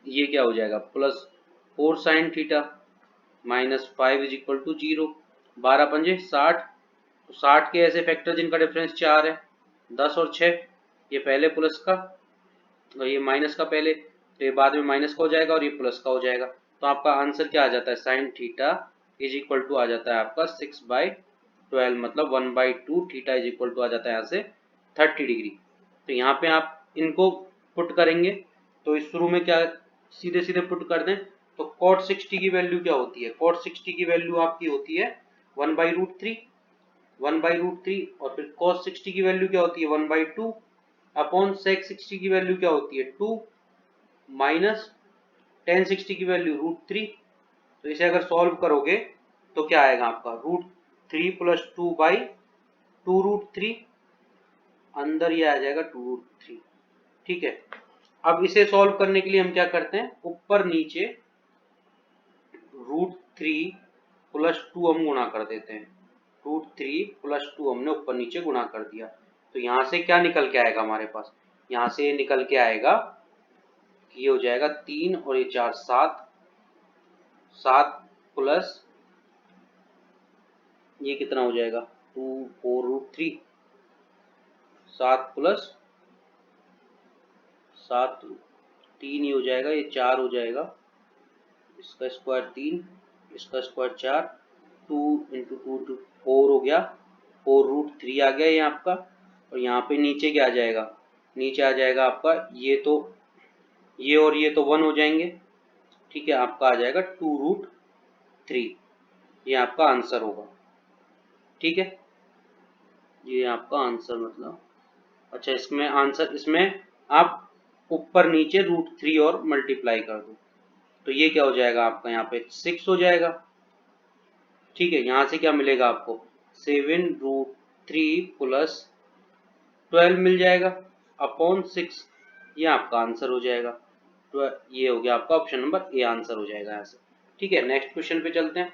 ये क्या हो जाएगा plus 4 sine theta minus 5 is equal to 0। 12 पंजे 60, 60 के ऐसे फैक्टर जिनका डिफरेंस 4 है, 10 और 6, ये पहले प्लस का और ये माइनस का पहले, तो ये बाद में माइनस का हो जाएगा और ये प्लस का हो जाएगा। तो आपका आंसर क्या आ जाता है sine theta is equal to आ जाता है आपका 6/12, मतलब 1/2 थीटा इज इक्वल टू आ जाता है यहाँ से 30 डिग्री। तो यहाँ पे आप इनको पुट करेंगे तो इस शुरू में क्या सीधे सीधे पुट कर दें तो cot 60 की वैल्यू क्या होती है, cot 60 की वैल्यू आपकी होती है 1/√3, 1/√3, और फिर cos 60 की वैल्यू क्या होती है 1/2 अपॉन sec 60 की वैल्यू क्या होती है 2 माइनस tan 60 की वैल्यू √3। तो इसे अगर सॉल्व करोगे तो क्या आएगा आपका √3 प्लस 2/2√3, अंदर ये आ जाएगा 2√3। ठीक है, अब इसे सॉल्व करने के लिए हम क्या करते हैं ऊपर नीचे √3 प्लस 2 हम गुणा कर देते हैं, √3 प्लस 2 हमने ऊपर नीचे गुणा कर दिया। तो यहाँ से क्या निकल के आएगा हमारे पास, यहाँ से निकल के आएगा ये हो जाएगा 3 और ये 4 7, 7 प्लस ये कितना हो जाएगा 2 4√3, 7 प्लस 7 3 ही हो जाएगा, ये 4 हो जाएगा, इसका स्क्वायर 3, इसका स्क्वायर 4, 2 इंटू 2 4 हो गया, 4√3 आ गया ये आपका। और यहाँ पे नीचे क्या आ जाएगा, नीचे आ जाएगा आपका ये तो ये और ये तो 1 हो जाएंगे, ठीक है। आपका आ जाएगा 2√3, ये आपका आंसर होगा, ठीक है। ये आपका आंसर मतलब, अच्छा इसमें आंसर, इसमें आप ऊपर नीचे √3 और मल्टीप्लाई कर दो, तो ये क्या हो जाएगा आपका, यहाँ पे 6 हो जाएगा, ठीक है। यहाँ से क्या मिलेगा आपको, 7√3 प्लस 12 मिल जाएगा अपॉन 6, ये आपका आंसर हो जाएगा। तो ये हो गया आपका ऑप्शन नंबर ए आंसर हो जाएगा यहाँ से, ठीक है। नेक्स्ट क्वेश्चन पे चलते हैं।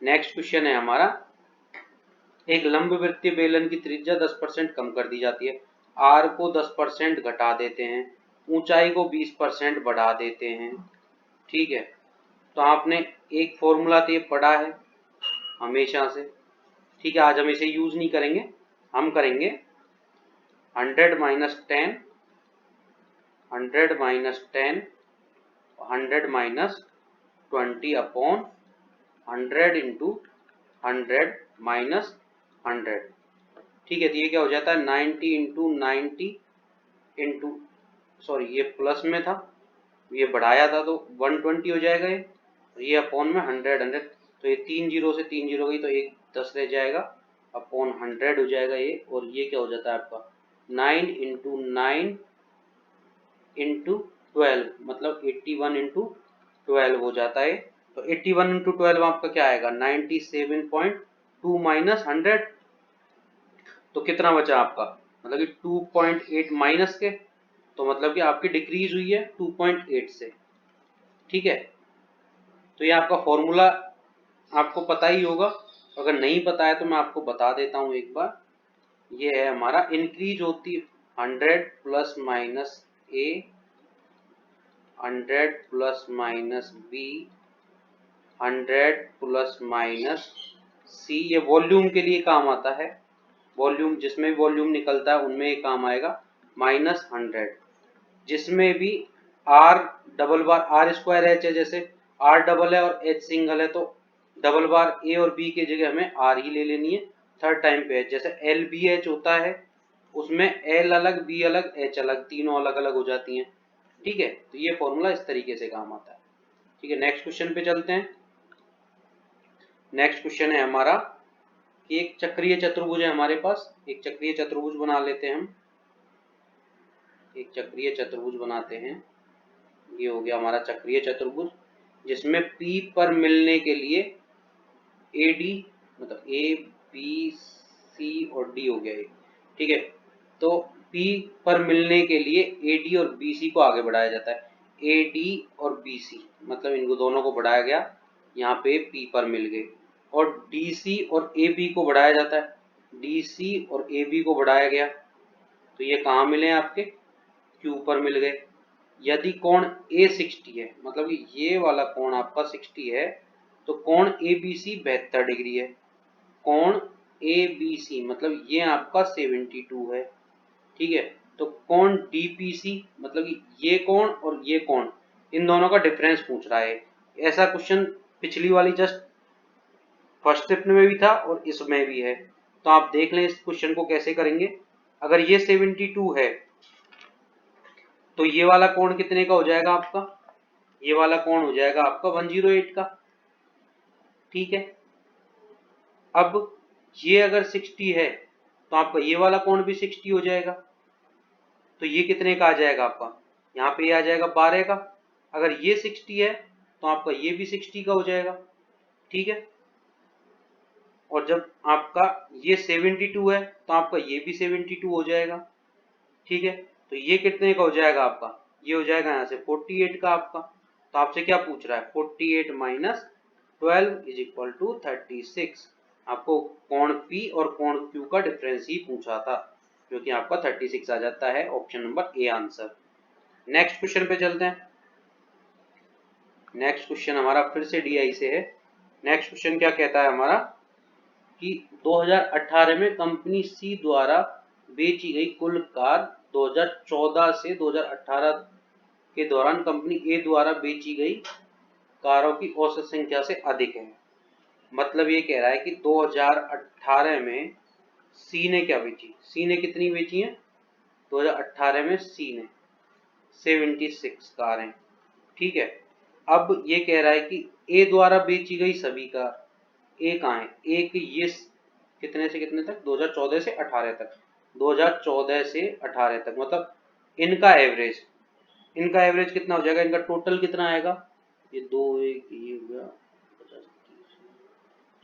नेक्स्ट क्वेश्चन है हमारा, एक लंबवृत्तीय बेलन की त्रिज्या 10% कम कर दी जाती है, आर को 10% घटा देते हैं, ऊंचाई को 20% बढ़ा देते हैं, ठीक है। तो आपने एक फॉर्मूला तो ये पढ़ा है हमेशा से, ठीक है। आज हम इसे यूज नहीं करेंगे, हम करेंगे 100 minus 10, 100 minus 10, 100 minus 20 upon 100 into 100 minus 100, ठीक है। तो ये क्या हो जाता है 90 इंटू 90 इंटू, सॉरी ये प्लस में था, ये बढ़ाया था तो 120 हो जाएगा ये अपॉन में 100, तो ये 3 जीरो से 3 जीरो गई तो एक 10 रह जाएगा, अपॉन 100 हो जाएगा ये, और ये क्या हो जाता है आपका 9 इंटू 9 इंटू 12, मतलब 81 इंटू 12 हो जाता है। तो 81 इंटू 12 आपका क्या आएगा 97.2 माइनस 100, तो कितना बचा आपका, मतलब कि 2.8 माइनस के, तो मतलब कि आपकी डिक्रीज हुई है 2.8 से, ठीक है। तो ये आपका फॉर्मूला आपको पता ही होगा, अगर नहीं पता है तो मैं आपको बता देता हूँ एक बार। ये है हमारा, इंक्रीज होती 100 plus minus A, 100 plus minus B, 100 plus minus C, ये वॉल्यूम के लिए काम आता है, वॉल्यूम जिसमें वॉल्यूम निकलता है उनमें ये काम आएगा, माइनस 100, जिसमें भी आर डबल बार आर स्क्वायर एच है, जैसे आर डबल है और एच सिंगल है, तो डबल बार ए और बी की जगह हमें आर ही ले लेनी है थर्ड टाइम पे एच, जैसे एल बी एच होता है उसमें एल अलग बी अलग एच अलग, तीनों अलग अलग हो जाती हैं, ठीक है। तो ये फॉर्मूला इस तरीके से काम आता है, ठीक है। नेक्स्ट क्वेश्चन पे चलते हैं। नेक्स्ट क्वेश्चन है हमारा कि एक चक्रीय चतुर्भुज है हमारे पास, एक चक्रीय चतुर्भुज बना लेते हैं हम, एक चक्रीय चतुर्भुज बनाते हैं। ये हो गया हमारा चक्रीय चतुर्भुज, जिसमें P पर मिलने के लिए AD, मतलब A B C और D हो गया ये, ठीक है। तो P पर मिलने के लिए AD और BC को आगे बढ़ाया जाता है, AD और BC मतलब इनको दोनों को बढ़ाया गया, यहाँ पे P पर मिल गए, और DC और AB को बढ़ाया जाता है, DC और AB को बढ़ाया गया, तो ये कहाँ मिले आपके Q पर मिल गए। यदि कोण A 60 है, मतलब ये वाला कोण आपका 60 है, तो कोण ABC 72 डिग्री है, कोण ABC मतलब ये आपका 72 है, ठीक है। तो कोण DPC मतलब ये कोण और ये कोण, इन दोनों का डिफरेंस पूछ रहा है। ऐसा क्वेश्चन पिछली वाली जस्ट फर्स्ट स्टेप में भी था और इसमें भी है, तो आप देख लें इस क्वेश्चन को कैसे करेंगे। अगर ये 72 है तो ये वाला कोण कितने का हो जाएगा आपका, ये वाला कोण हो जाएगा आपका 108 का, ठीक है। अब ये अगर 60 है तो आपका ये वाला कोण भी 60 हो जाएगा, तो ये कितने का आ जाएगा आपका, यहाँ पे ये आ जाएगा 12 का। अगर ये 60 है तो आपका ये भी 60 का हो जाएगा, ठीक है। और जब आपका ये 72 है तो आपका ये भी 72 हो जाएगा, ठीक है। तो ये कितने का हो जाएगा आपका, ये हो जाएगा यहाँ से 48 का आपका। तो आपसे क्या पूछ रहा है, 48 माइनस 12 इज इक्वल टू 36। आपको कोण P और कोण Q का डिफरेंस ही पूछा था, जो कि आपका 36 आ जाता है, option number A answer. Next question पे चलते हैं। नेक्स्ट क्वेश्चन हमारा फिर से DI से है। नेक्स्ट क्वेश्चन क्या कहता है हमारा कि 2018 में कंपनी सी द्वारा बेची गई कुल कार 2014 से 2018 के दौरान कंपनी ए द्वारा बेची गई कारों की औसत संख्या से अधिक है। मतलब ये कह रहा है कि 2018 में सी ने क्या बेची, सी ने कितनी बेची है 2018 में, सी 76 कारें। ठीक है, अब ये कह रहा है कि ए द्वारा बेची गई सभी कार, ए कहाँ है, ए की ये कितने से कितने तक, 2014 से 18 तक, 2014 से 18 तक, मतलब इनका एवरेज कितना हो जाएगा, इनका टोटल कितना आएगा, ये दो एक ये हो गया 50,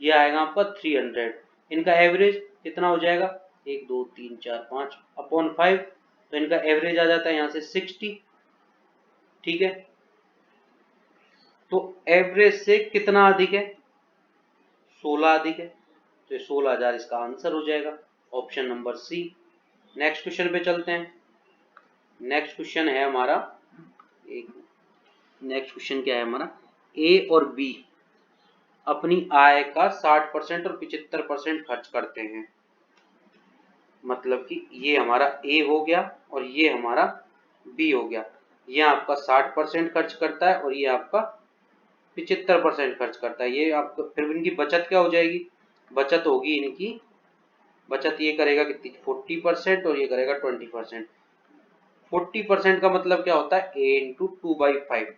ये आएगा आपका 300। इनका एवरेज कितना हो जाएगा, 1 2 3 4 5 अपॉन 5, तो इनका एवरेज आ जाता है यहाँ से 60। ठीक है, तो एवरेज से कितना अधिक है, 16 अधिक है, तो 16,000 इसका आंसर हो जाएगा, option number C. Next question पे चलते हैं। नेक्स्ट क्वेश्चन है हमारा नेक्स्ट क्वेश्चन क्या है हमारा, ए और बी अपनी आय का 60% और 75% खर्च करते हैं। मतलब कि ये हमारा ए हो गया और ये हमारा बी हो गया। ये आपका 60% खर्च करता है और ये आपका 75% खर्च करता है। ये आपको फिर इनकी बचत क्या हो जाएगी, बचत होगी इनकी, बचत ये करेगा कितनी 40% और ये करेगा 20%। 40% का मतलब क्या होता है, a इंटू 2/5।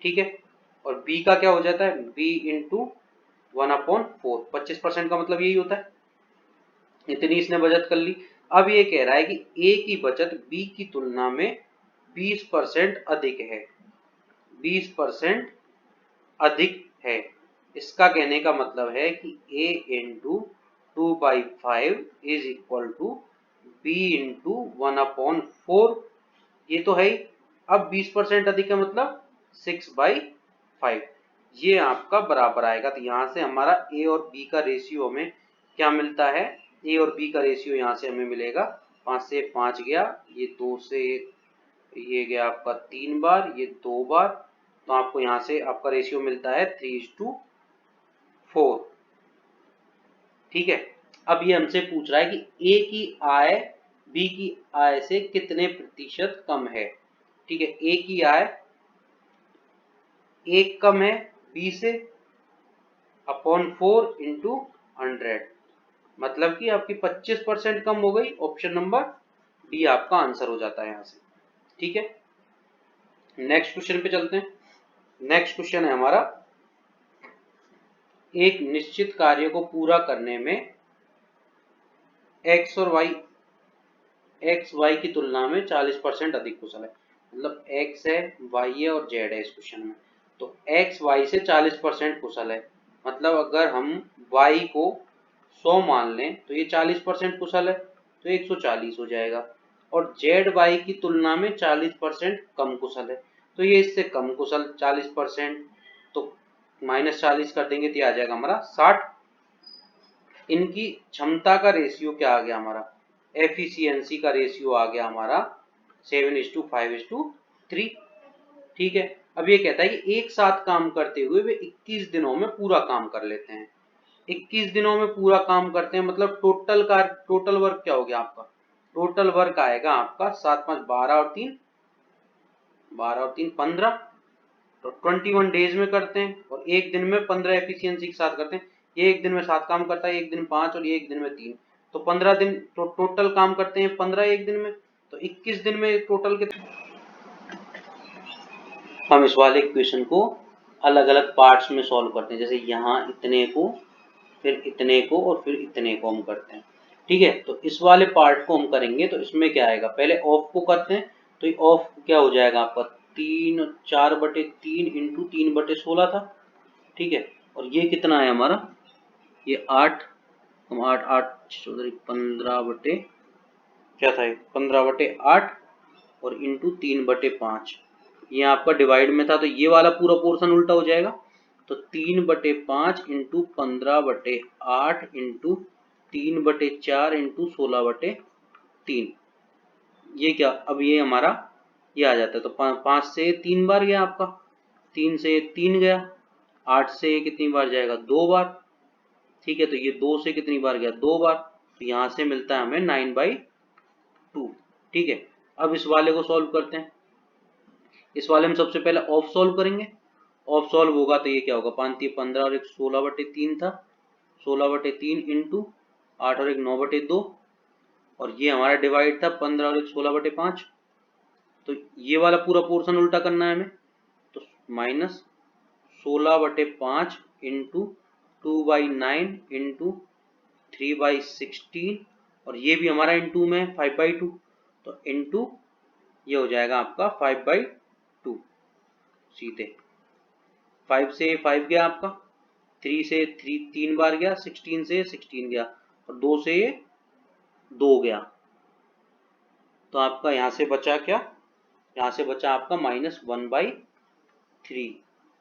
ठीक है, और b का क्या हो जाता है, b इंटू 1/4। 25% का मतलब यही होता है, इतनी इसने बचत कर ली। अब ये कह रहा है कि a की बचत b की तुलना में 20% अधिक है, 20% अधिक है। इसका कहने का मतलब है कि a into 2/5 is equal to b into 1/4, ये तो है ही। अब 20% अधिक है मतलब 6/5, ये आपका बराबर आएगा। तो यहाँ से हमारा a और b का रेशियो हमें क्या मिलता है, a और b का रेशियो यहाँ से हमें मिलेगा 5 से 5 गया, ये 2 से ये गया आपका 3 बार, ये 2 बार, तो आपको यहाँ से आपका रेशियो मिलता है 3:4। ठीक है, अब ये हमसे पूछ रहा है कि ए की आय बी की आय से कितने प्रतिशत कम है। ठीक है, ए की आय 1 कम है बी से अपॉन 4 इंटू 100, मतलब कि आपकी 25% कम हो गई। ऑप्शन नंबर डी आपका आंसर हो जाता है यहाँ से। ठीक है, नेक्स्ट क्वेश्चन पे चलते हैं। नेक्स्ट क्वेश्चन है हमारा, एक निश्चित कार्य को पूरा करने में एक्स वाई की तुलना में 40% अधिक कुशल है। मतलब एक्स है, वाई है और जेड है इस क्वेश्चन में, तो एक्स वाई से 40% कुशल है। मतलब अगर हम वाई को 100 मान लें तो ये 40% कुशल है, तो 140 हो जाएगा। और जेड वाई की तुलना में 40% कम कुशल है, तो ये इससे कम कुशल 40%, तो -40 कर देंगे तो ये आ जाएगा हमारा 60। इनकी क्षमता का रेशियो क्या आ गया हमारा, एफिशिएंसी का रेशियो आ गया हमारा 7:5:3। ठीक है, अब ये कहता है कि एक साथ काम करते हुए वे 21 दिनों में पूरा काम कर लेते हैं। 21 दिनों में पूरा काम करते हैं, मतलब टोटल वर्क क्या हो गया आपका, टोटल वर्क आएगा आपका 7 5 12 और 3 15, तो 21 डेज में करते हैं। और एक दिन में 15 एफिशिएंसी के साथ करते हैं। ये एक दिन में 7 काम करता है, एक दिन 5 और ये एक दिन में 3, तो 15 दिन तो टोटल काम करते हैं 15 एक दिन में, तो 21 दिन में टोटल के। हम इस वाले इक्वेशन को अलग अलग पार्ट्स में सॉल्व करते हैं, जैसे यहाँ इतने को, फिर इतने को और फिर इतने को हम करते हैं। ठीक है, तो इस वाले पार्ट को हम करेंगे तो इसमें क्या आएगा, पहले ऑफ को करते हैं, तो ये ऑफ क्या हो जाएगा आपका 4/3 इंटू 3/16 था। ठीक है, और ये कितना है हमारा, ये 8, हम 8 8 14 15 बटे क्या था, 15/8 और इंटू 3/5, ये आपका डिवाइड में था, तो ये वाला पूरा पोर्शन उल्टा हो जाएगा। तो 3/5 इंटू 15/8 इंटू 3/4 इंटू 16/3, ये क्या, अब ये हमारा ये आ जाता है। तो 5 से 3 बार गया आपका, 3 से 3 गया, 8 से कितनी बार जाएगा, 2 बार। ठीक है, तो ये 2 से कितनी बार गया, 2 बार, तो यहाँ से मिलता है हमें 9/2। ठीक है, अब इस वाले को सॉल्व करते हैं। इस वाले में सबसे पहले ऑफ सॉल्व करेंगे, ऑफ सॉल्व होगा तो ये क्या होगा, 5 3 15 और 1 16/3 था, 16/3 इंटू 8 और 1 9/2, और ये हमारा डिवाइड था 15 और 1 16/5, तो ये वाला पूरा पोर्शन उल्टा करना है हमें, तो माइनस 16/5 इंटू 2/9 इंटू 3/16, और ये भी हमारा इंटू में 5/2, तो इंटू ये हो जाएगा आपका 5/2। सीधे 5 से 5 गया आपका, 3 से 3 3 बार गया, 16 से 16 गया, और 2 से ये 2 गया, तो आपका यहाँ से बचा क्या, यहाँ से बचा आपका -1/3।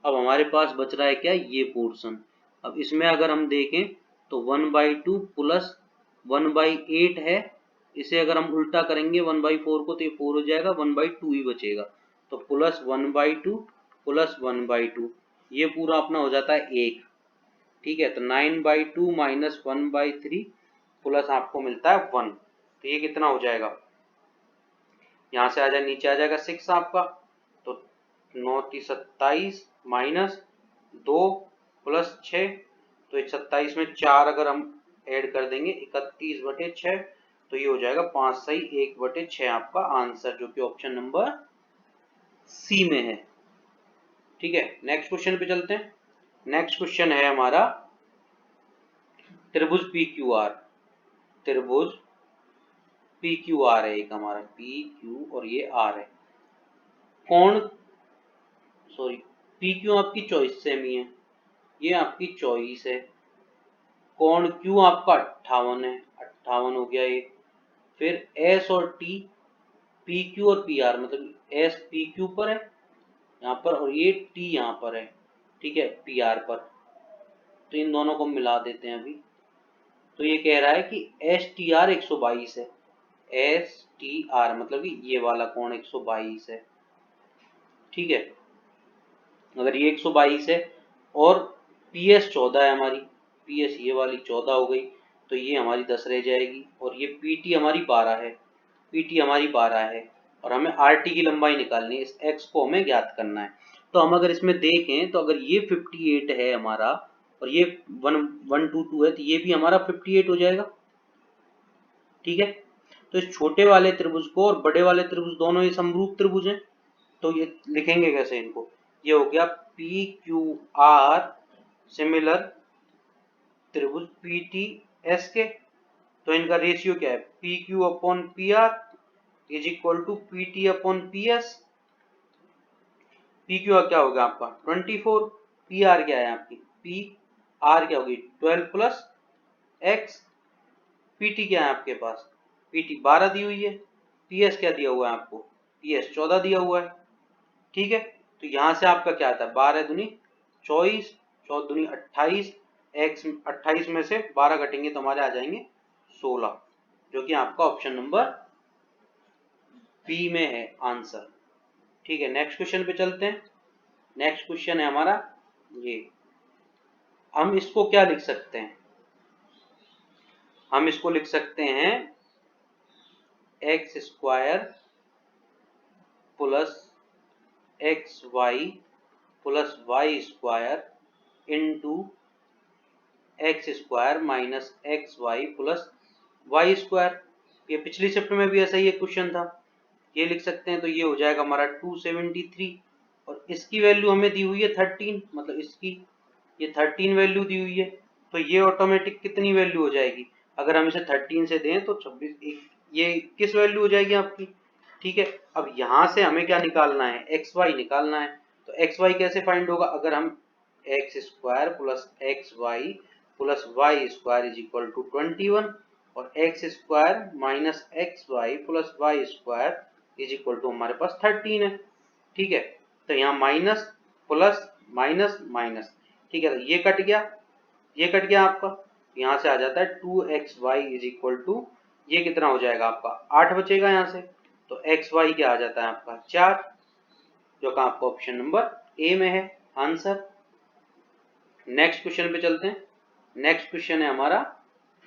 अब हमारे पास बच रहा है क्या, ये पोर्शन। अब इसमें अगर हम देखें तो 1/2 प्लस 1/8 है, इसे अगर हम उल्टा करेंगे 1/4 को तो ये 4 हो जाएगा, 1/2 ही बचेगा, तो प्लस 1/2 प्लस 1/2, ये पूरा अपना हो जाता है 1। ठीक है, तो 9/2 माइनस 1/3 प्लस आपको मिलता है 1, तो ये कितना हो जाएगा, यहाँ से आ जाए नीचे आ जाएगा 6 आपका, तो 9 × 27 माइनस 2 प्लस 6, तो 27 में 4 अगर हम ऐड कर देंगे 31/6, तो ये हो जाएगा 5 सही 1/6 आपका आंसर, जो कि ऑप्शन नंबर सी में है। ठीक है, नेक्स्ट क्वेश्चन पे चलते हैं। नेक्स्ट क्वेश्चन है हमारा त्रिभुज PQR। त्रिभुज PQR है एक हमारा, PQ और ये R है। कोण PQ आपकी चॉइस सेम ही है, ये आपकी चॉइस है। कोण Q आपका 58 है, 58 हो गया ये। फिर S और T, PQ और PR, मतलब S PQ पर है यहाँ पर, और ये T यहाँ पर है, ठीक है, PR पर, तो इन दोनों को मिला देते हैं अभी। तो ये कह रहा है कि STR 122 है, STR मतलब कि ये वाला कोण 122 है। ठीक है, अगर ये 122 है और PS 14 है हमारी, PS ये वाली 14 हो गई, तो ये हमारी 10 रह जाएगी, और ये PT हमारी 12 है, PT हमारी 12 है, और हमें RT की लंबाई निकालनी है, इस X को हमें ज्ञात करना है। तो हम अगर इसमें देखें तो अगर ये 58 है हमारा और ये 122 है, तो ये भी हमारा 58 हो जाएगा। ठीक है, तो इस छोटे वाले त्रिभुज को और बड़े वाले त्रिभुज दोनों ये समरूप त्रिभुज हैं, तो ये लिखेंगे कैसे इनको, ये हो गया PQR सिमिलर त्रिभुज PTS के, तो इनका रेशियो क्या है, PQ/PR is equal to PT/PS। PQ क्या होगा आपका 24, PR क्या है आपकी, PR क्या होगी 12 प्लस X, PT क्या है आपके पास, PT 12 दी हुई है, PS क्या दिया हुआ है आपको, PS 14 दिया हुआ है। ठीक है, तो यहाँ से आपका क्या आता है, 12 दूनी 24, 14 दूनी 28, X 28 में से 12 घटेंगे तो हमारे आ जाएंगे 16, जो कि आपका ऑप्शन नंबर बी में है आंसर। ठीक है, नेक्स्ट क्वेश्चन पे चलते हैं। नेक्स्ट क्वेश्चन है हमारा ये, हम इसको क्या लिख सकते हैं, हम इसको लिख सकते हैं x² plus xy plus y² into x² minus xy plus y²। ये पिछली शिफ्ट में भी ऐसा ही एक क्वेश्चन था, ये लिख सकते हैं, तो ये हो जाएगा हमारा 273, और इसकी वैल्यू हमें दी हुई है 13, मतलब इसकी ये 13 वैल्यू दी हुई है, तो ये ऑटोमेटिक कितनी वैल्यू हो जाएगी, अगर हम इसे 13 से दें तो 26, ये किस वैल्यू हो जाएगी आपकी। ठीक है, अब यहाँ से हमें क्या निकालना है, XY निकालना है, तो XY कैसे फाइंड होगा, अगर हम x² plus xy plus y² is equal to 21, और x² minus xy plus y² is equal to हमारे पास 13 है। ठीक है, तो यहाँ माइनस प्लस माइनस माइनस, ठीक है, तो ये कट गया, ये कट गया आपका, यहाँ से आ जाता है 2xy इज इक्वल टू, ये कितना हो जाएगा आपका 8 बचेगा यहाँ से, तो xy क्या आ जाता है आपका 4, जो कि आपका ऑप्शन नंबर ए में है आंसर। नेक्स्ट क्वेश्चन पे चलते हैं। नेक्स्ट क्वेश्चन है हमारा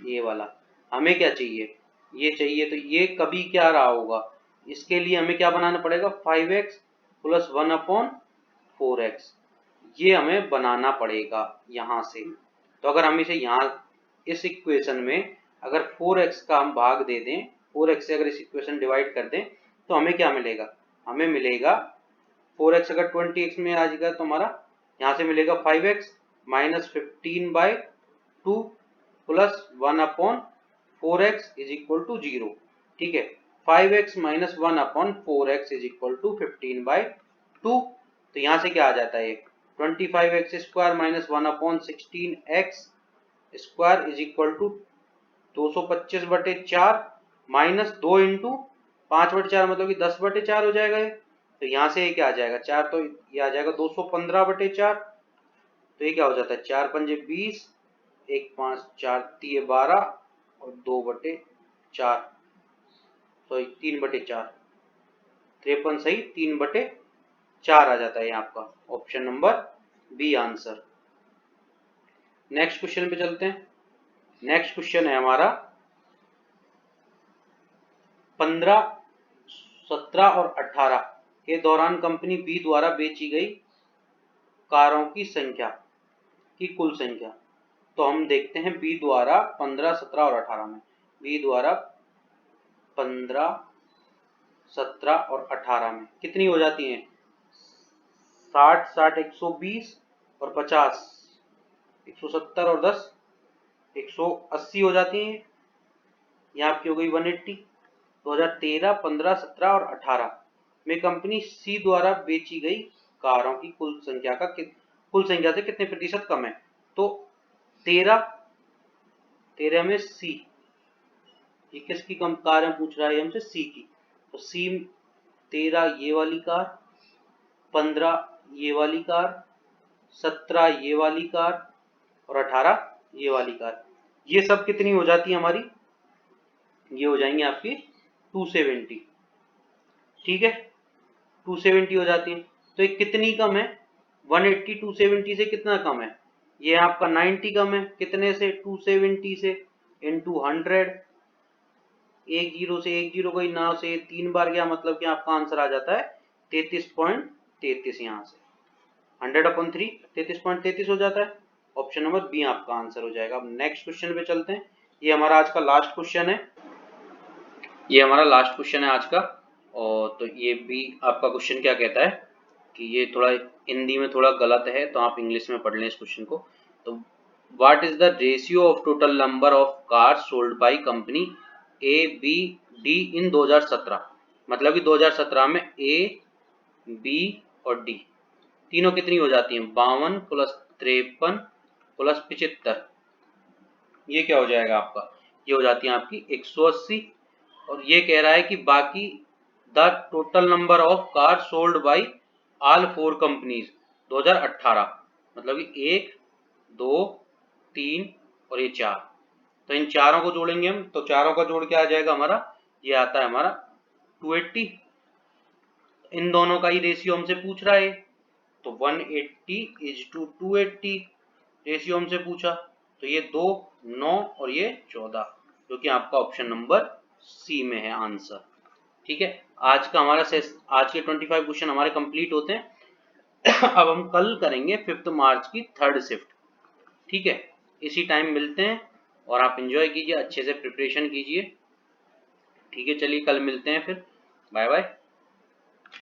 ये वाला, हमें क्या चाहिए, ये चाहिए, तो ये कभी क्या रहा होगा, इसके लिए हमें क्या बनाना पड़ेगा, 5x प्लस 1/4x, ये हमें बनाना पड़ेगा यहाँ से। तो अगर हम इसे यहाँ इस इक्वेशन में अगर 4x का हम भाग दे दें, 4x से अगर इस इक्वेशन डिवाइड कर दें, तो हमें क्या मिलेगा, हमें मिलेगा 4x अगर 20x में आ जाएगा तो हमारा यहाँ से मिलेगा 5x minus 15/2 plus 1/4x is equal to 0। ठीक है, 5x minus 1/4x is equal to 15/2। तो यहाँ से क्या आ जाता है, 25x square minus 1/16x square is equal to 225/4 minus 2 into 5/4 मतलब कि 10/4 हो जाएगा ये। तो यहाँ से ये क्या आ जाएगा 4, तो ये आ जाएगा 215/4। तो ये क्या हो जाता है 4 पंजे 20, 1 5 4 3 12 और 2/4, सॉरी 3/4, 53 सही 3/4 आ जाता है ये आपका option number B answer. Next question पे चलते हैं। नेक्स्ट क्वेश्चन है हमारा 15, 17 और 18 के दौरान कंपनी बी द्वारा बेची गई कारों की संख्या की कुल संख्या। तो हम देखते हैं बी द्वारा 15, 17 और 18 में, बी द्वारा 15, 17 और 18 में कितनी हो जाती हैं, 60, 60, 120 और 50, 170 और 10, 180 हो जाती हैं। यहाँ आपकी हो गई 180। 2013, 15, 17 और 18 में कंपनी सी द्वारा बेची गई कारों की कुल संख्या से कितने प्रतिशत कम है। तो 13 में सी, ये किसकी कम कार है पूछ रहा है हमसे, सी की। तो सी 13 ये वाली कार, 15 ये वाली कार, 17 ये वाली कार और 18 ये वाली कार, ये सब कितनी हो जाती है हमारी, ये हो जाएंगे आपकी 270। ठीक है, 270 हो जाती है। तो ये कितनी कम है, 180 270 से कितना कम है, ये आपका 90 कम है। कितने से, 270 से, इंटू 100, एक जीरो से एक जीरो कोई ना से 3 बार गया, मतलब कि आपका आंसर आ जाता है 33.33। यहाँ से 100/3 33.33 हो जाता है। ऑप्शन नंबर बी आपका आंसर हो जाएगा। अब नेक्स्ट क्वेश्चन पे चलते हैं। ये हमारा आज का लास्ट क्वेश्चन है, ये हमारा लास्ट क्वेश्चन है आज का। और तो ये भी आपका क्वेश्चन क्या कहता है कि ये थोड़ा हिंदी में थोड़ा गलत है, तो आप इंग्लिश में पढ़ लें इस क्वेश्चन को। तो what is the ratio of total number of cars sold by company A B D in 2017। मतलब कि 2017 में ए बी और डी तीनों कितनी हो जाती हैं, 52 प्लस 53 प्लस 75, ये क्या हो जाएगा आपका, ये हो जाती है आपकी 180। और ये कह रहा है कि बाकी the total number of car sold by all 4 companies 2018, मतलब कि 1 2 3 और ये 4। तो इन चारों को जोड़ेंगे हम, तो चारों का जोड़ क्या आ जाएगा हमारा, ये आता है हमारा 280। इन दोनों का ही रेशियो हमसे पूछ रहा है, तो 180 इज टू 280 रेशियो हमसे पूछा। तो ये 2 9 और ये 14, जो कि आपका ऑप्शन नंबर सी में है आंसर। ठीक है, आज का हमारा आज के 25 क्वेश्चन हमारे कंप्लीट होते हैं। अब हम कल करेंगे 5 मार्च की 3rd शिफ्ट। ठीक है, इसी टाइम मिलते हैं और आप एंजॉय कीजिए, अच्छे से प्रिपरेशन कीजिए। ठीक है, चलिए कल मिलते हैं फिर, बाय बाय।